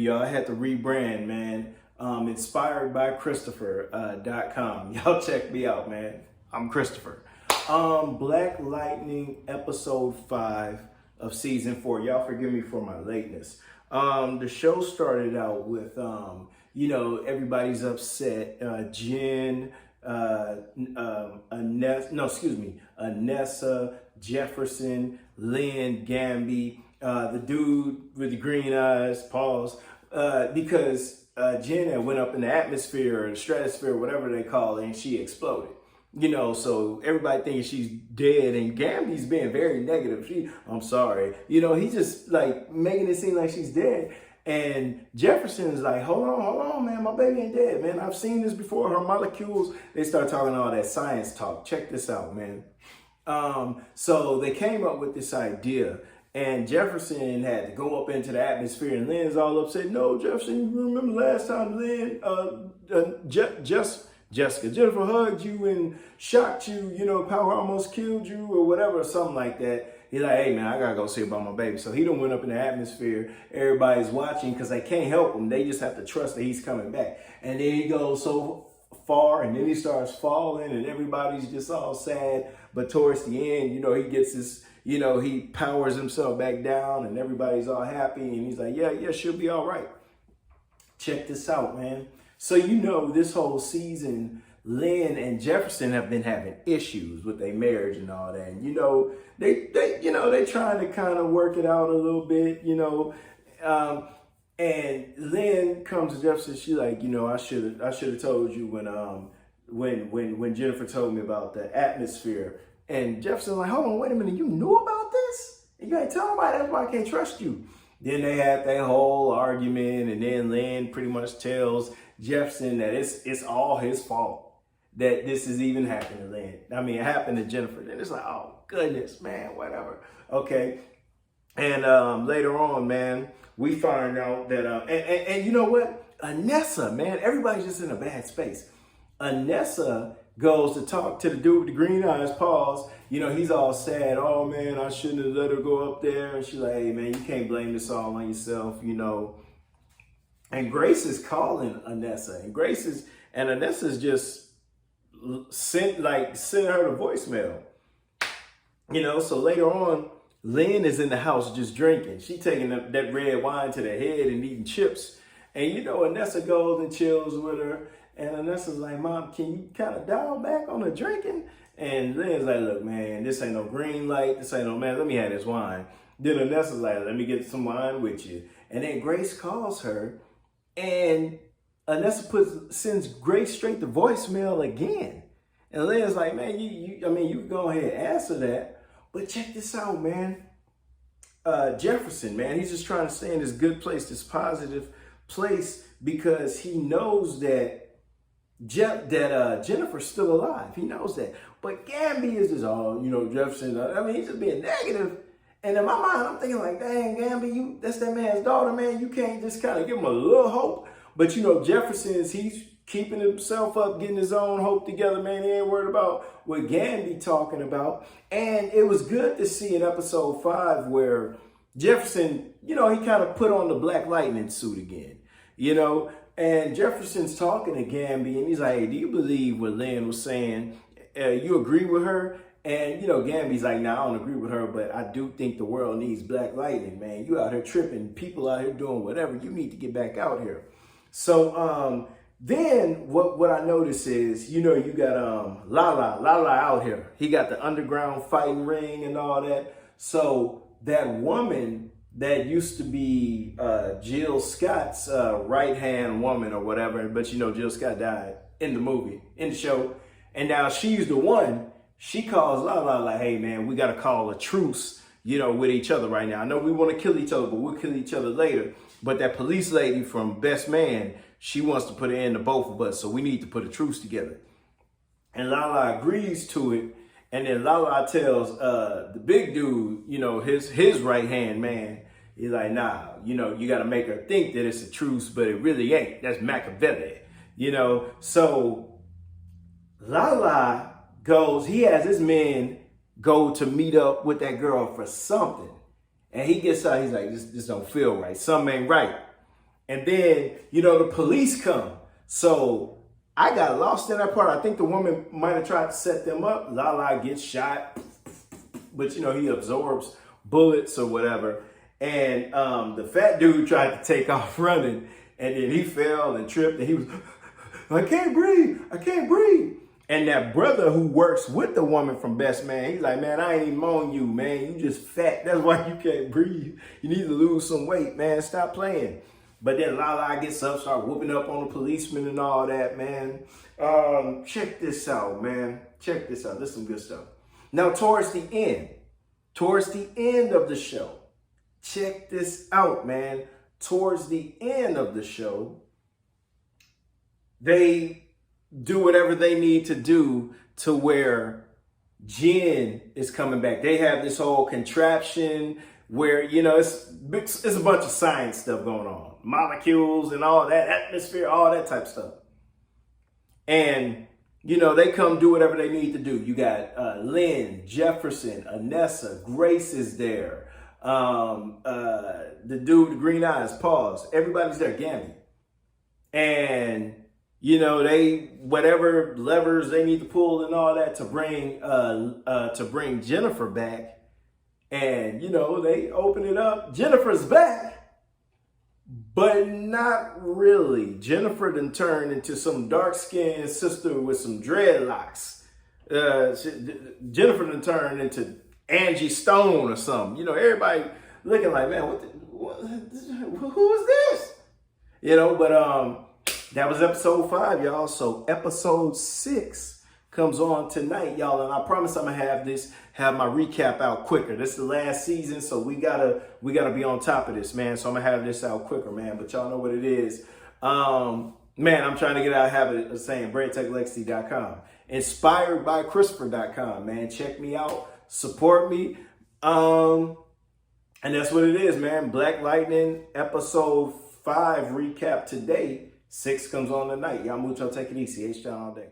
y'all. I had to rebrand, man. InspiredByChristopher.com. Y'all check me out, man. I'm Christopher. Black Lightning episode 5 of season 4. Y'all forgive me for my lateness. The show started out with, everybody's upset. Jen, Anessa, Jefferson, Lynn, Gamby, the dude with the green eyes, pause, because Jen had went up in the atmosphere or the stratosphere, whatever they call it, and she exploded. So everybody thinks she's dead, and Gamby's being very negative. I'm sorry. He's just like making it seem like she's dead. And Jefferson's like, hold on, man, my baby ain't dead, man. I've seen this before. Her molecules, they start talking all that science talk. Check this out, man. So they came up with this idea, and Jefferson had to go up into the atmosphere, and Lynn's all upset. No, Jefferson, you remember last time Lynn, Jennifer hugged you and shocked you, power almost killed you or whatever, or something like that. He's like, hey, man, I got to go see about my baby. So he done went up in the atmosphere. Everybody's watching because they can't help him. They just have to trust that he's coming back. And then he goes so far, and then he starts falling, and everybody's just all sad. But towards the end, he gets this, he powers himself back down, and everybody's all happy. And he's like, yeah, she'll be all right. Check this out, man. So, this whole season, Lynn and Jefferson have been having issues with their marriage and all that. And, they trying to kind of work it out a little bit, and Lynn comes to Jefferson. She's like, I should have told you when Jennifer told me about the atmosphere. And Jefferson's like, hold on, wait a minute, you knew about this? And you ain't telling nobody, that's why I can't trust you. Then they had that whole argument, and then Lynn pretty much tells Jefferson that it's all his fault that this is even happening to Lynn. I mean, it happened to Jennifer. Then it's like, oh, goodness, man, whatever. Okay. And later on, man, we find out that, and you know what? Anessa, man, everybody's just in a bad space. Anessa goes to talk to the dude with the green eyes, pause. He's all sad. Oh, man, I shouldn't have let her go up there. And she's like, hey, man, you can't blame this all on yourself, And Grace is calling Anessa. And Anessa's just sent her the voicemail. So later on, Lynn is in the house just drinking. She taking that red wine to the head and eating chips. And Anessa goes and chills with her. And Anessa's like, Mom, can you kind of dial back on the drinking? And Lynn's like, look, man, this ain't no green light. This ain't no, man, let me have this wine. Then Anessa's like, let me get some wine with you. And then Grace calls her. And Anessa sends Grace straight to voicemail again. And Lynn's like, man, you can go ahead and answer that. But check this out, man. Jefferson, man, he's just trying to stay in this good place, this positive place, because he knows that Jennifer's still alive. He knows that. But Gamby is just, Jefferson, he's just being negative. And in my mind, I'm thinking like, dang, Gamby, that's that man's daughter, man. You can't just kind of give him a little hope. But, Jefferson's, he's keeping himself up, getting his own hope together, man. He ain't worried about what Gamby talking about. And it was good to see in episode 5 where Jefferson, he kind of put on the Black Lightning suit again, And Jefferson's talking to Gamby, and he's like, hey, do you believe what Lynn was saying? You agree with her? And, Gamby's like, nah, I don't agree with her, but I do think the world needs Black Lightning, man. You out here tripping, people out here doing whatever. You need to get back out here. So then what I notice is, you got Lala out here. He got the underground fighting ring and all that. So that woman that used to be Jill Scott's right-hand woman or whatever, but Jill Scott died in the show. And now she's the one, she calls Lala like, hey, man, we got to call a truce, with each other right now. I know we want to kill each other, but we'll kill each other later. But that police lady from Best Man, she wants to put an end to both of us, so we need to put a truce together. And Lala agrees to it. And then Lala tells the big dude, his right-hand man, he's like, nah, you got to make her think that it's a truce, but it really ain't. That's Machiavelli, So Lala goes, he has his men go to meet up with that girl for something. And he gets out, he's like, this don't feel right. Something ain't right. And then, you know, the police come. So I got lost in that part. I think the woman might have tried to set them up. Lala gets shot, but, you know, he absorbs bullets or whatever. And the fat dude tried to take off running, and then he fell and tripped, and he was, I can't breathe, I can't breathe. And that brother who works with the woman from Best Man, he's like, man, I ain't even on you, man. You just fat. That's why you can't breathe. You need to lose some weight, man. Stop playing. But then Lala gets up, start whooping up on the policeman and all that, man. Check this out, man. Check this out. This is some good stuff. Now, towards the end of the show, check this out, man. Towards the end of the show, they do whatever they need to do to where Jen is coming back. They have this whole contraption where, you know, it's a bunch of science stuff going on. Molecules and all that, atmosphere, all that type of stuff. And, you know, they come do whatever they need to do. You got Lynn, Jefferson, Anessa, Grace is there. The dude with the green eyes, Pause. Everybody's there, Gammy. And, you know, they, whatever levers they need to pull and all that to bring Jennifer back. And, you know, they open it up. Jennifer's back, but not really. Jennifer done turned into some dark-skinned sister with some dreadlocks. Jennifer done turned into Angie Stone or something. You know, everybody looking like, man, who is this? You know, but that was episode 5, y'all. So episode 6 comes on tonight, y'all. And I promise I'm gonna have my recap out quicker. This is the last season, so we gotta be on top of this, man. So I'm gonna have this out quicker, man. But y'all know what it is. Man, I'm trying to get out of habit of saying BreadTechLexi.com. InspiredByChris.com, man. Check me out, support me. And that's what it is, man. Black Lightning episode 5 recap today. 6 comes on tonight. Y'all mucho, take it easy. H-Town all day.